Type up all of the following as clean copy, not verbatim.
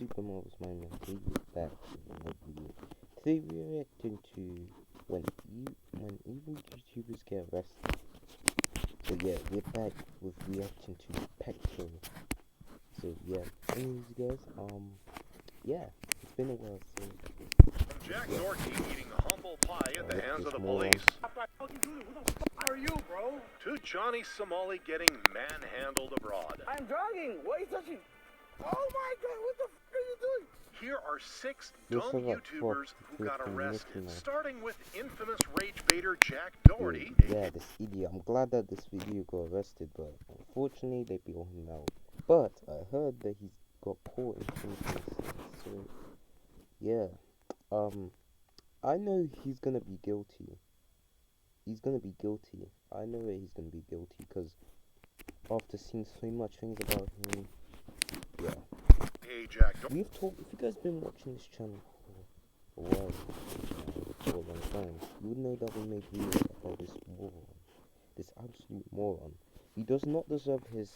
SuperMarvelSpider-Man. Today we're back with another video. Today we're reacting to when even YouTubers get arrested. So yeah, we're back with reaction to Pexto. So yeah, anyways guys, yeah, it's been a while so Jack Doherty eating humble pie at the hands of the police. Who are you, bro? To Johnny Somali getting manhandled abroad. I'm jogging. What are you touching? Oh my god, what the f are you doing? Here are 6 dumb YouTubers who got arrested, starting with infamous rage baiter Jack Doherty. Yeah, this idiot. I'm glad that this video got arrested, but unfortunately they bailed him out. But I heard that he's got caught in some cases, so yeah. I know he's gonna be guilty. He's gonna be guilty. I know that he's gonna be guilty because after seeing so much things about him, yeah. Hey, Jack. We've talked. If you guys been watching this channel for a while, for a long time, you would know that we make videos about this moron, this absolute moron. He does not deserve his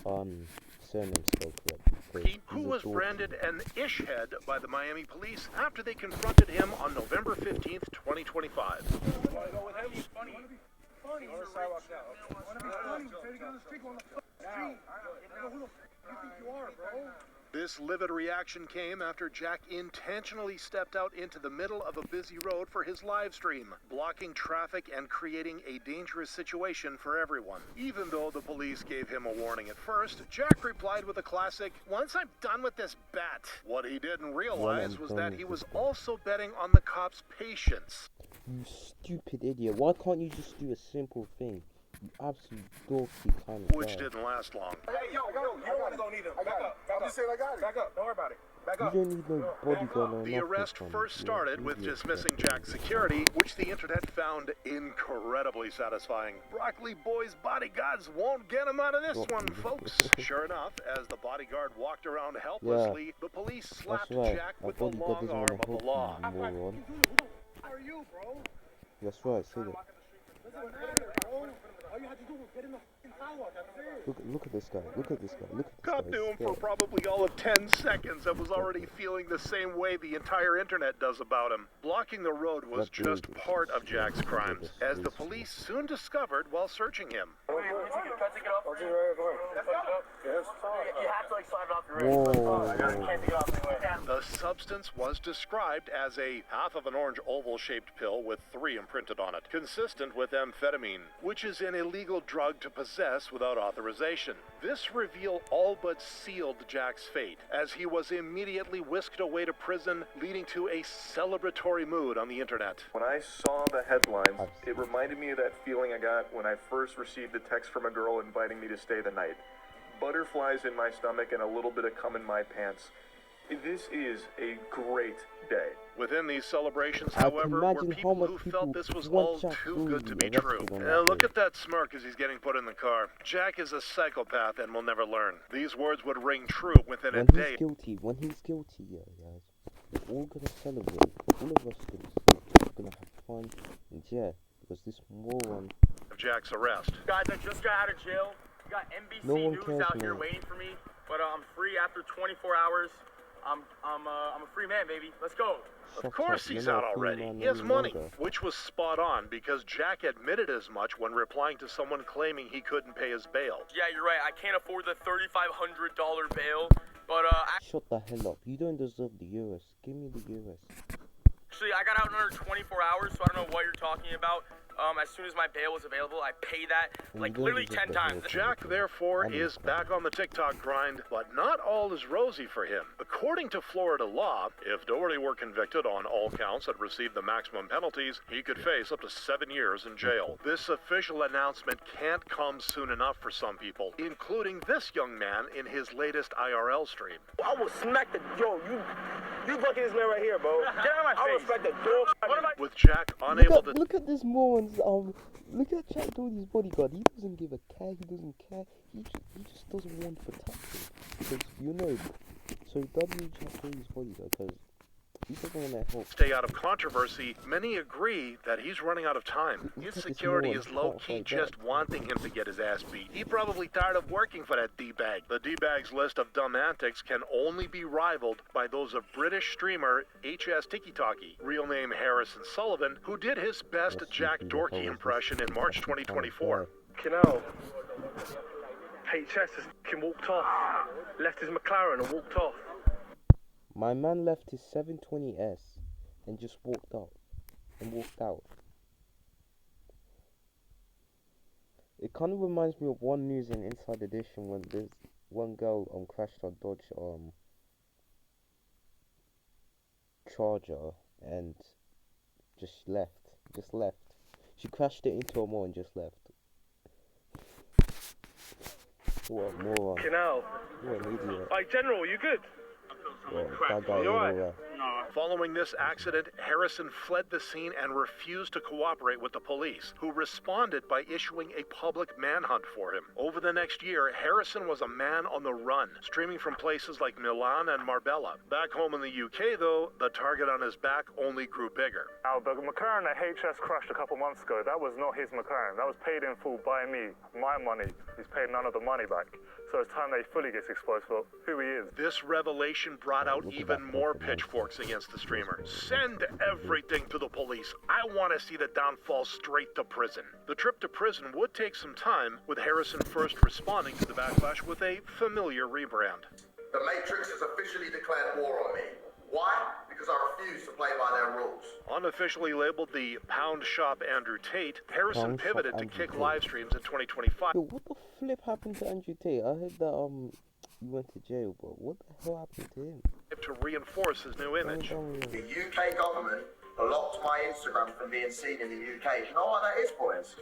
surname spelled correctly. Who was branded an ish-head by the Miami police after they confronted him on November 15th, 2025. This livid reaction came after Jack intentionally stepped out into the middle of a busy road for his live stream, blocking traffic and creating a dangerous situation for everyone. Even though the police gave him a warning at first, Jack replied with a classic, "Once I'm done with this bet." What he didn't realize was that he was also betting on the cops' patience. You stupid idiot. Why can't you just do a simple thing? You absolute dorky kind of Which guy. didn't last long. Hey, yo, you don't want to go neither. Back up. I'm just saying I got it. Back up. Don't worry about it. Back up. You don't need no bodyguard or The arrest first started with dismissing Jack's security, which the internet found incredibly satisfying. Broccoli Boy's bodyguards won't get him out of this one, folks. Sure enough, as the bodyguard walked around helplessly, the police slapped Jack with the long arm of the law. Who are you, bro? That's right, say that. Doesn't matter, bro. All you had to do was get in the sidewalk. That's it. Look at this guy. Look at this guy. Look at this Cop guy. knew him for probably all of 10 seconds and was already feeling the same way the entire internet does about him. Blocking the road was just part of Jack's crimes, as the police soon discovered while searching him. Wait, can I take it off? Let's go. Yes. You have to like slide it off your wrist. I can't take it off anyway. The substance was described as a half of an orange oval-shaped pill with 3 imprinted on it, consistent with amphetamine, which is an illegal drug to possess without authorization. This reveal all but sealed Jack's fate, as he was immediately whisked away to prison, leading to a celebratory mood on the internet. When I saw the headlines, it reminded me of that feeling I got when I first received a text from a girl inviting me to stay the night. Butterflies in my stomach and a little bit of cum in my pants. This is a great day. Within these celebrations, however, were people who felt this was all too good to be true. Look at that smirk as he's getting put in the car. Jack is a psychopath and will never learn. These words would ring true within a day. When he's guilty, yeah, guys, we're all gonna celebrate. All of us are gonna have fun, and yeah, because this moron Of Jack's arrest. Guys, I just got out of jail. Got NBC News out here waiting for me, but I'm free after 24 hours. I'm a free man, baby. Let's go. Of course he's out already. He has money, which was spot on because Jack admitted as much when replying to someone claiming he couldn't pay his bail. Yeah, you're right. I can't afford the $3,500 bail, but shut the hell up. You don't deserve the euros. Give me the euros. Actually, I got out in under 24 hours, so I don't know what you're talking about. As soon as my bail was available, I pay that like literally 10 times. Jack, therefore, is back on the TikTok grind, but not all is rosy for him. According to Florida law, if Doherty were convicted on all counts and received the maximum penalties, he could face up to 7 years in jail. This official announcement can't come soon enough for some people, including this young man in his latest IRL stream. I will smack the you fucking this man right here, bro. Get out of my face. I respect the dog. With Jack unable to look at this moron's look at Jack Doherty's bodyguard. He doesn't give a care. He doesn't care. He just doesn't want protection because you know. So W Jack Doherty's bodyguard because He's the one that helped. Stay out of controversy, many agree that he's running out of time. His security is low-key just wanting him to get his ass beat. He probably tired of working for that D-bag. The D-bag's list of dumb antics can only be rivaled by those of British streamer HS Tiki-Taki, real name Harrison Sullivan, who did his best Jack Dorkey impression in March 2024. Canal. HS has fucking walked off. Left his McLaren and walked off. My man left his 720S and just walked out. It kind of reminds me of One News and Inside Edition when there's one girl crashed her Dodge Charger and just left. She crashed it into a mall and just left. What a moron. Canal. What an idiot. Hey, General, you good? Well, that guy You alright? Following this accident, Harrison fled the scene and refused to cooperate with the police, who responded by issuing a public manhunt for him. Over the next year, Harrison was a man on the run, streaming from places like Milan and Marbella. Back home in the UK, though, the target on his back only grew bigger. Now, the McLaren that HS crashed a couple months ago, that was not his McLaren. That was paid in full by me, my money. He's paid none of the money back. So it's time that he fully gets exposed for who he is. This revelation brought out even more pitchforks against the streamer. Send everything to the police. I want to see the downfall straight to prison. The trip to prison would take some time, with Harrison first responding to the backlash with a familiar rebrand. The Matrix has officially declared war on me. Why? Because I refuse to play by their rules. Unofficially labeled the Pound Shop Andrew Tate, Harrison pivoted to kick live streams in 2025. Yo, what the flip happened to Andrew Tate? I heard that he went to jail, but what the hell happened to him? To reinforce his new image. The UK government blocked my Instagram from being seen in the UK. You know what that is, boys?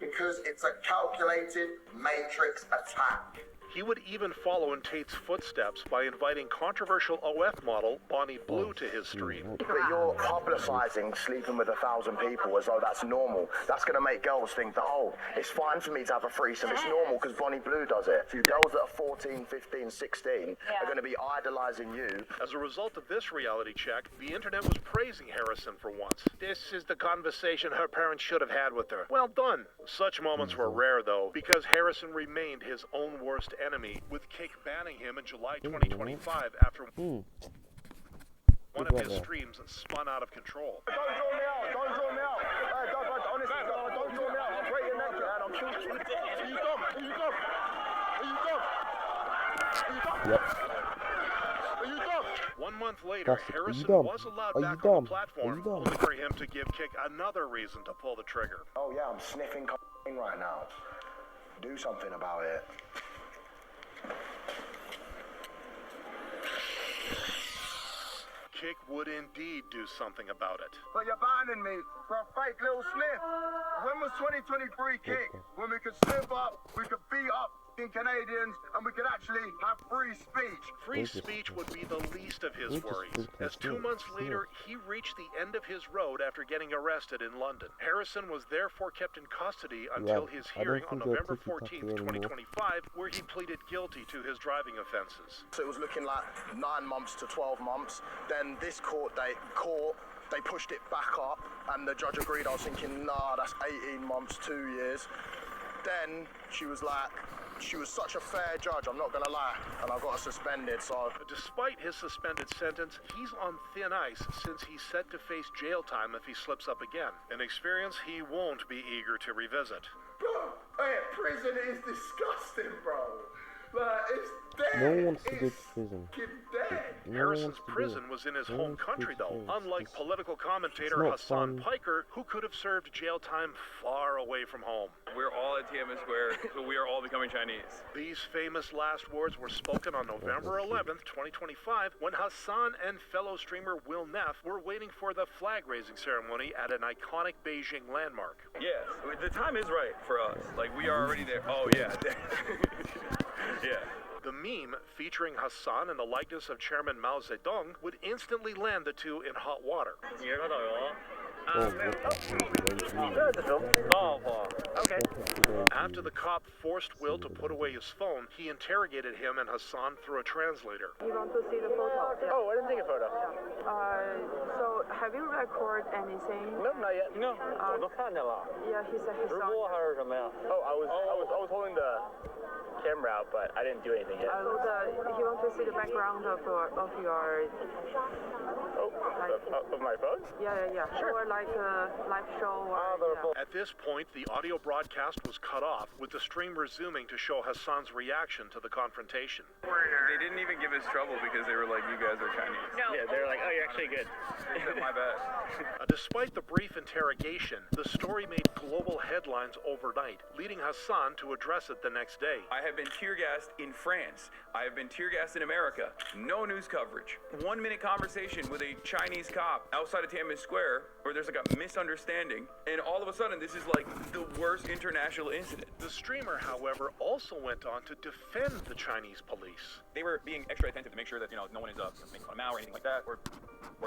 Because it's a calculated Matrix attack. He would even follow in Tate's footsteps by inviting controversial OF model Bonnie Blue to his stream. But you're publicising sleeping with 1,000 people as though that's normal. That's going to make girls think that, oh, it's fine for me to have a threesome. It's normal because Bonnie Blue does it. So girls that are 14, 15, 16 are going to be idolising you. As a result of this reality check, the internet was praising Harrison for once. This is the conversation her parents should have had with her. Well done. Such moments were rare, though, because Harrison remained his own worst enemy, with Kick banning him in July 2025 after one of his streams spun out of control. Don't draw me out. Don't draw me out. Hey, honestly, don't draw me out. I'll break your neck, man. I'll kill you. Are you dumb? Are you dumb? Are you dumb? Are you dumb? Yep. Are you dumb? 1 month later, Harrison was allowed back on the platform, only for him to give Kick another reason to pull the trigger. Oh yeah, I'm sniffing cocaine right now. Do something about it. Kick would indeed do something about it. But you're banning me for a fake little sniff. When was 2023 Kick? When we could sniff up, we could beat up in Canadians, and we could actually have free speech. Free speech would be the least of his worries, as 2 months later, he reached the end of his road after getting arrested in London. Harrison was therefore kept in custody until his hearing on November 14th, 2025, where he pleaded guilty to his driving offenses. So it was looking like 9 months to 12 months. Then this they pushed it back up, and the judge agreed. I was thinking, nah, that's 18 months, 2 years. Then she was like, she was such a fair judge, I'm not gonna lie, and I got her suspended, so... Despite his suspended sentence, he's on thin ice since he's set to face jail time if he slips up again, an experience he won't be eager to revisit. Bro, hey, prison is disgusting, bro. Like, it's dead. No one wants to go to prison. Harrison's prison was in his home country, though, unlike political commentator Hassan Piker, who could have served jail time far away from home. We're all at Tiananmen Square, so we are all becoming Chinese. These famous last words were spoken on November 11th, 2025, when Hassan and fellow streamer Will Neff were waiting for the flag-raising ceremony at an iconic Beijing landmark. Yeah, the time is right for us. Like, we are already there. Oh, yeah. Yeah. The meme, featuring Hassan and the likeness of Chairman Mao Zedong, would instantly land the two in hot water. Okay. After the cop forced Will to put away his phone, he interrogated him and Hassan through a translator. You want to see the photo? Yeah. Oh, I didn't take a photo. So have you recorded anything? No, not yet. No. Yeah, he said he saw. Oh, I was holding the camera out, but I didn't do anything yet. He wants to see the background of your. Of my phone? Yeah. Sure. Or like a live show. Or, At this point, the audio broadcast was cut off, with the stream resuming to show Hassan's reaction to the confrontation. They didn't even give us trouble because they were like, you guys are Chinese. No. Yeah, they were like, oh, you're actually good. My bad. Despite the brief interrogation, the story made global headlines overnight, leading Hassan to address it the next day. I have been tear gassed in France. I have been tear gassed in America. No news coverage. 1 minute conversation with a Chinese cop outside of Tiananmen Square where there's like a misunderstanding, and all of a sudden this is like the worst international incident. The streamer, however, also went on to defend the Chinese police. They were being extra attentive to make sure that, you know, no one is making fun of Mao or anything like that, or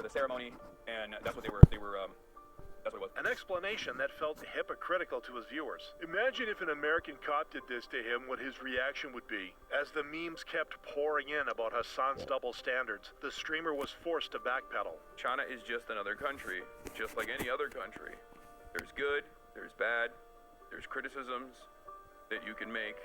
the ceremony, and that's what that's what it was. An explanation that felt hypocritical to his viewers. Imagine if an American cop did this to him, what his reaction would be. As the memes kept pouring in about Hassan's double standards, the streamer was forced to backpedal. China is just another country, just like any other country. There's good, there's bad, there's criticisms that you can make,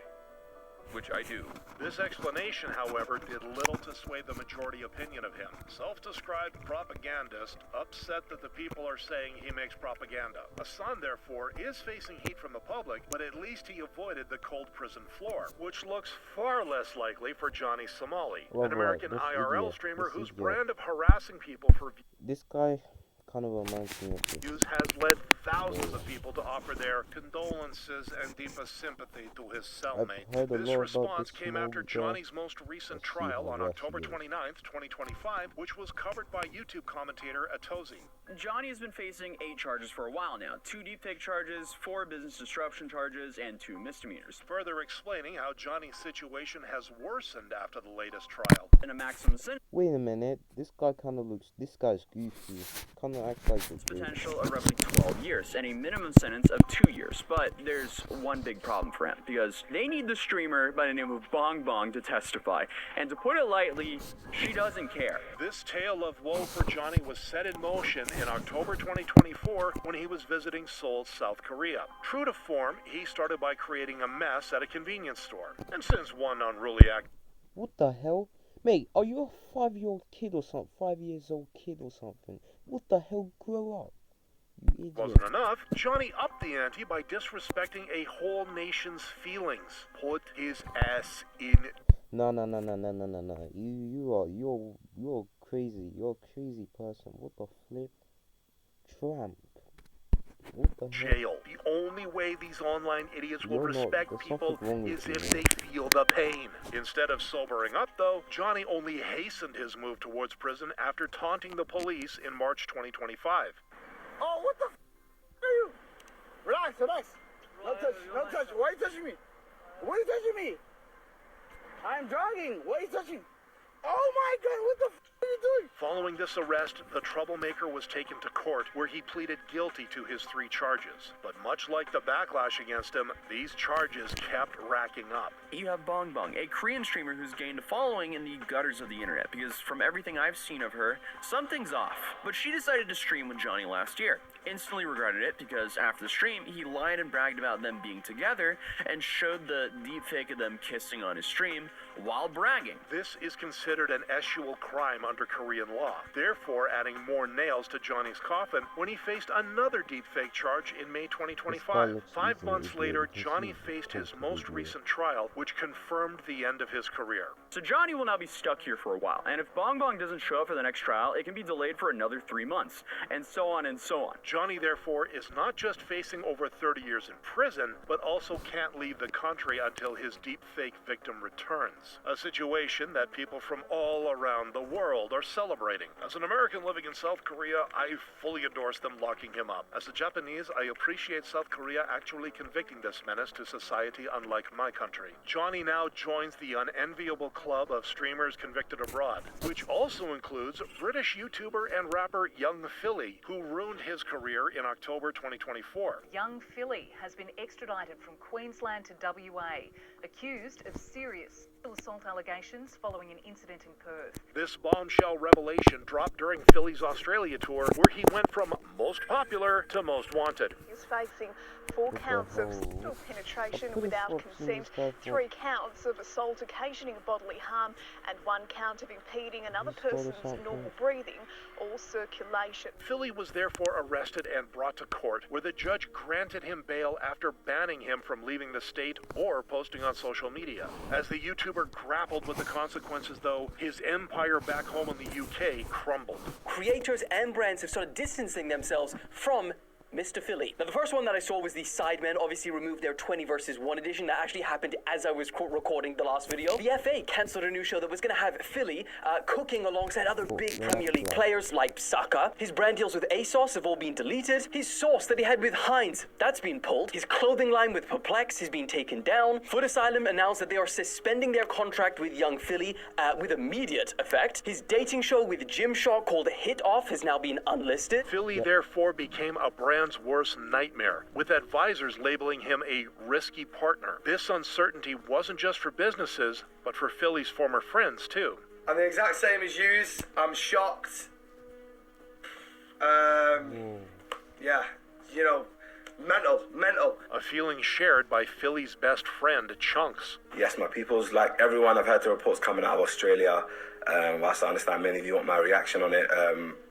which I do. This explanation, however, did little to sway the majority opinion of him. Self-described propagandist, upset that the people are saying he makes propaganda. Hassan, therefore, is facing heat from the public, but at least he avoided the cold prison floor, which looks far less likely for Johnny Somali, an American IRL streamer whose brand of harassing people for this guy kind of reminds me of views has led thousands of people to offer their condolences and deepest sympathy to his cellmate. This response came after Johnny's most recent trial on October 29th, 2025, which was covered by YouTube commentator Atozi. Johnny has been facing 8 charges for a while now. 2 deepfake charges, 4 business disruption charges, and 2 misdemeanors. Further explaining how Johnny's situation has worsened after the latest trial. In a maximum sentence. Wait a minute, this guy kind of looks, this guy's goofy. Kind of acts like a potential of roughly 12 years and a minimum sentence of 2 years. But there's one big problem for him, because they need the streamer by the name of Bong Bong to testify. And to put it lightly, she doesn't care. This tale of woe for Johnny was set in motion in October 2024 when he was visiting Seoul, South Korea. True to form, he started by creating a mess at a convenience store. And since one unruly act... What the hell? Mate, are you a 5-year-old kid or something? 5 years old kid or something? What the hell? Grow up. You idiot. Wasn't enough, Johnny upped the ante by disrespecting a whole nation's feelings. Put his ass in... No. You're crazy. You're a crazy person. What the flip? Tramp. What the jail. The only way these online idiots will respect people is if they feel the pain. Instead of sobering up, though, Johnny only hastened his move towards prison after taunting the police in March 2025. Oh, what the f*** are you? Relax. No touch. Why are you touching me? Why are you touching me? I'm jogging. Why are you touching? Oh my God, what the f*** are you doing? Following this arrest, the troublemaker was taken to court, where he pleaded guilty to his 3 charges. But much like the backlash against him, these charges kept racking up. You have Bong Bong, a Korean streamer who's gained a following in the gutters of the internet, because from everything I've seen of her, something's off. But she decided to stream with Johnny last year. Instantly regretted it, because after the stream, he lied and bragged about them being together, and showed the deepfake of them kissing on his stream while bragging. This is considered an essual crime under Korean law, therefore adding more nails to Johnny's coffin when he faced another deepfake charge in May 2025. 5 months later, Johnny faced his most recent trial, which confirmed the end of his career. So Johnny will now be stuck here for a while, and if Bong Bong doesn't show up for the next trial, it can be delayed for another 3 months, and so on and so on. Johnny, therefore, is not just facing over 30 years in prison, but also can't leave the country until his deepfake victim returns. friends, a situation that people from all around the world are celebrating. As an American living in South Korea, I fully endorse them locking him up. As a Japanese, I appreciate South Korea actually convicting this menace to society, unlike my country. Johnny now joins the unenviable club of streamers convicted abroad, which also includes British YouTuber and rapper Young Philly, who ruined his career in October 2024. Young Philly has been extradited from Queensland to WA, accused of serious assault allegations following an incident in Perth. This bombshell revelation dropped during Philly's Australia tour, where he went from most popular to most wanted. He's facing 4 counts of sexual penetration without consent, 3 counts of assault occasioning bodily harm, and 1 count of impeding another person's normal breathing or circulation. Philly was therefore arrested and brought to court, where the judge granted him bail after banning him from leaving the state or posting on social media. As the YouTuber grappled with the consequences, though, his empire back home in the UK crumbled. Creators and brands have started distancing themselves from Mr. Philly. Now, the first one that I saw was the Sidemen obviously removed their 20 versus 1 edition. That actually happened as I was recording the last video. The FA cancelled a new show that was going to have Philly cooking alongside other big Premier League players like Saka. His brand deals with ASOS have all been deleted. His sauce that he had with Heinz, that's been pulled. His clothing line with Perplex has been taken down. Foot Asylum announced that they are suspending their contract with Young Philly with immediate effect. His dating show with Gymshark called Hit Off has now been unlisted. Philly therefore became a brand's worst nightmare, with advisors labeling him a risky partner. This uncertainty wasn't just for businesses, but for Philly's former friends too. I'm the exact same as yous. I'm shocked. Yeah, you know, mental. A feeling shared by Philly's best friend, Chunks. Yes, my peoples, like everyone, I've heard the reports coming out of Australia. Whilst I understand many of you want my reaction on it,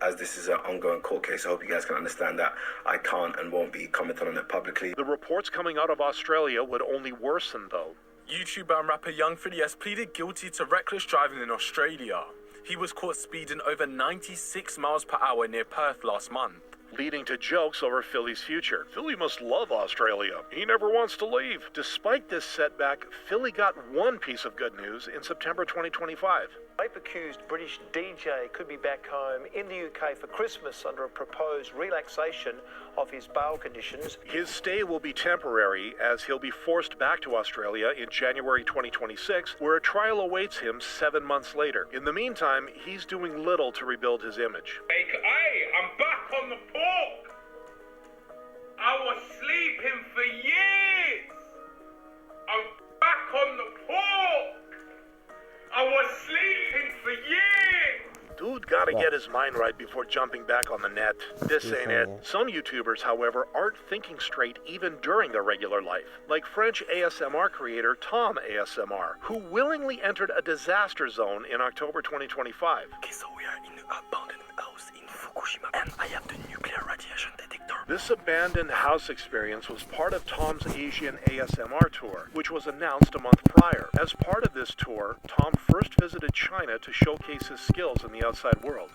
as this is an ongoing court case, I hope you guys can understand that I can't and won't be commenting on it publicly. The reports coming out of Australia would only worsen, though. YouTuber and rapper Young Philly has pleaded guilty to reckless driving in Australia. He was caught speeding over 96 miles per hour near Perth last month, leading to jokes over Philly's future. Philly must love Australia. He never wants to leave. Despite this setback, Philly got one piece of good news in September 2025. Rape-accused British DJ could be back home in the UK for Christmas under a proposed relaxation of his bail conditions. His stay will be temporary, as he'll be forced back to Australia in January 2026, where a trial awaits him 7 months later. In the meantime, he's doing little to rebuild his image. Hey, I'm back on the pork. I was sleeping for years. I'm back on the pork. I was sleeping for years. Dude gotta get his mind right before jumping back on the net. This ain't it. Some YouTubers, however, aren't thinking straight even during their regular life. Like French ASMR creator Tom ASMR, who willingly entered a disaster zone in October 2025. Okay, so we are in an abandoned house in Fukushima, and I have the nuclear radiation detector. This abandoned house experience was part of Tom's Asian ASMR tour, which was announced a month prior. As part of this tour, Tom first visited China to showcase his skills in the outside world.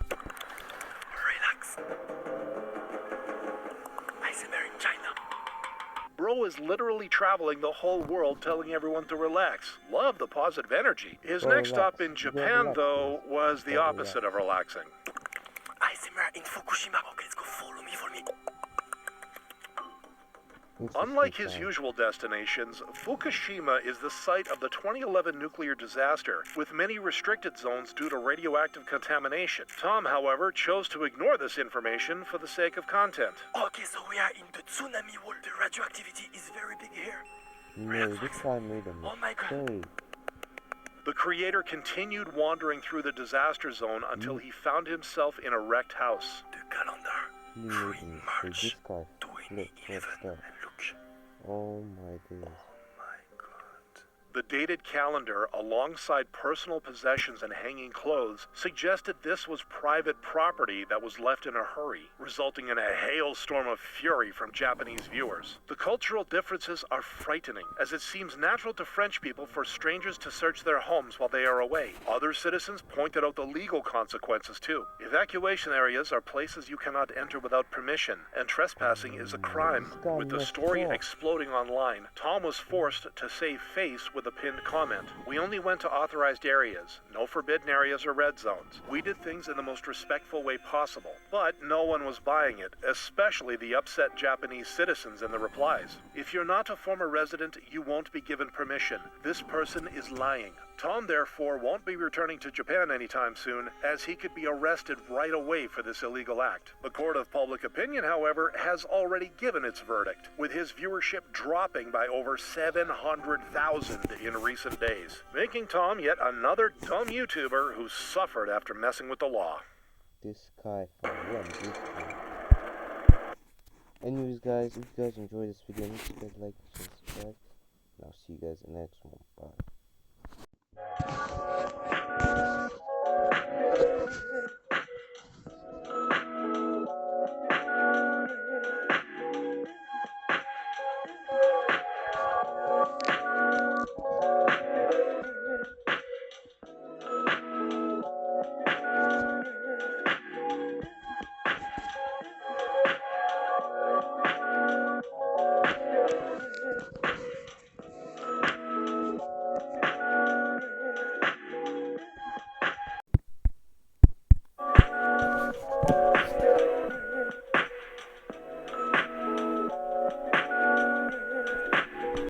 Relax. ASMR in China. Bro is literally traveling the whole world telling everyone to relax. Love the positive energy. His next stop in Japan, though, was the opposite of relaxing. ASMR in Fukushima. Okay, let's go follow me. Unlike his usual destinations, Fukushima is the site of the 2011 nuclear disaster, with many restricted zones due to radioactive contamination. Tom, however, chose to ignore this information for the sake of content. Okay, so we are in the tsunami world. The radioactivity is very big here. No, this guy made a mistake. The creator continued wandering through the disaster zone until he found himself in a wrecked house. The calendar. 3 March 2011. Oh my days. The dated calendar, alongside personal possessions and hanging clothes, suggested this was private property that was left in a hurry, resulting in a hailstorm of fury from Japanese viewers. The cultural differences are frightening, as it seems natural to French people for strangers to search their homes while they are away. Other citizens pointed out the legal consequences too. Evacuation areas are places you cannot enter without permission, and trespassing is a crime. With the story exploding online, Tom was forced to save face with the pinned comment. We only went to authorized areas, no forbidden areas or red zones. We did things in the most respectful way possible, but no one was buying it, especially the upset Japanese citizens in the replies. If you're not a former resident, you won't be given permission. This person is lying. Tom, therefore, won't be returning to Japan anytime soon, as he could be arrested right away for this illegal act. The court of public opinion, however, has already given its verdict, with his viewership dropping by over 700,000 in recent days, making Tom yet another dumb YouTuber who suffered after messing with the law. This guy, anyways, guys, if you guys enjoyed this video, make sure you guys like and subscribe, and I'll see you guys in the next one. Bye.